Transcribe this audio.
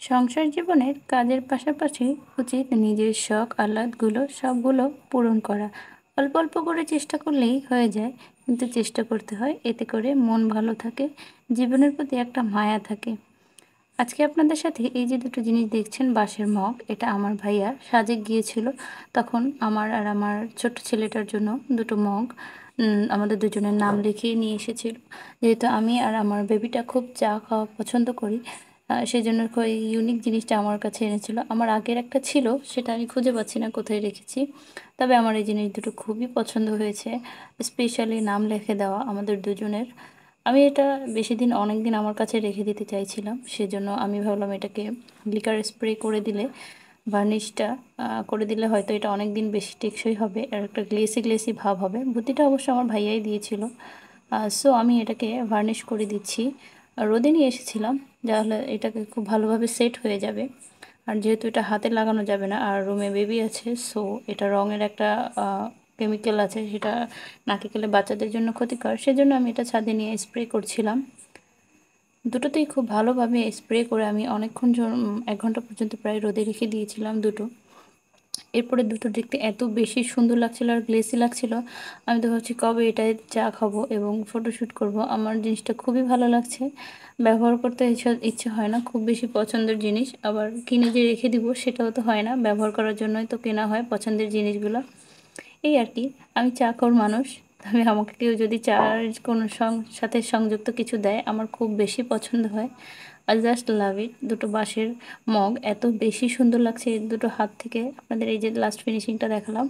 সংসার জীবনের কাজের পাশাপাশি উচিত নিজের শখ আহ্লাদগুলো সবগুলো পূরণ করা। অল্প অল্প করে চেষ্টা করলেই হয়ে যায়, কিন্তু চেষ্টা করতে হয়, এতে করে মন ভালো থাকে, জীবনের প্রতি একটা মায়া থাকে। আজকে আপনাদের সাথে এই যে দুটো জিনিস দেখছেন, বাঁশের মগ, এটা আমার ভাইয়া সাজে গিয়েছিল, তখন আমার আর আমার ছোট্ট ছেলেটার জন্য দুটো মগ আমাদের দুজনের নাম লিখিয়ে নিয়ে এসেছিল। যেহেতু আমি আর আমার বেবিটা খুব চা খাওয়া পছন্দ করি, সেই জন্য ওই ইউনিক জিনিসটা আমার কাছে এনেছিল। আমার আগের একটা ছিল, সেটা আমি খুঁজে পাচ্ছি না কোথায় রেখেছি। তবে আমার এই জিনিস দুটো খুবই পছন্দ হয়েছে, স্পেশালি নাম লিখে দেওয়া আমাদের দুজনের। আমি এটা বেশি দিন, অনেক দিন আমার কাছে রেখে দিতে চাইছিলাম, সেজন্য আমি ভাবলাম এটাকে লিকার স্প্রে করে দিলে, ভার্নিশটা করে দিলে হয়তো এটা অনেক দিন বেশি টেকসই হবে, আর একটা গ্লেসি গ্লেসি ভাব হবে। বুদ্ধিটা অবশ্য আমার ভাইয়াই দিয়েছিল। সো আমি এটাকে ভার্নিশ করে দিচ্ছি। রোদে নিয়ে এসেছিলাম, যাহলে এটাকে খুব ভালোভাবে সেট হয়ে যাবে। আর যেহেতু এটা হাতে লাগানো যাবে না, আর রুমে বেবি আছে, সো এটা রঙের একটা কেমিক্যাল আছে, সেটা নাকে গেলে বাচ্চাদের জন্য ক্ষতিকর, সেজন্য আমি এটা ছাদে নিয়ে স্প্রে করছিলাম। দুটোতেই খুব ভালোভাবে স্প্রে করে আমি অনেকক্ষণ 1 ঘন্টা পর্যন্ত প্রায় রোদে রেখে দিয়েছিলাম দুটো। এরপরে দুটো দেখতে এত বেশি সুন্দর লাগছিল আর গ্লেসি লাগছিল, আমি তো ভাবছি কবে এটায় চা খাবো এবং ফটোশ্যুট করব। আমার জিনিসটা খুবই ভালো লাগছে, ব্যবহার করতে ইচ্ছে হয় না, খুব বেশি পছন্দের জিনিস, আবার কিনে যে রেখে দিব সেটাও তো হয় না, ব্যবহার করার জন্যই তো কেনা হয় পছন্দের জিনিসগুলো। এই আর কি। আমি চা খাওয়ার মানুষ, তবে আমাকে কেউ যদি চার কোনো সাথে সংযুক্ত কিছু দেয় আমার খুব বেশি পছন্দ হয়। আই জাস্ট লাভ ইট। দুটো বাঁশের মগ এত বেশি সুন্দর লাগছে, এই দুটো হাত থেকে আপনাদের এই যে লাস্ট ফিনিশিংটা দেখালাম।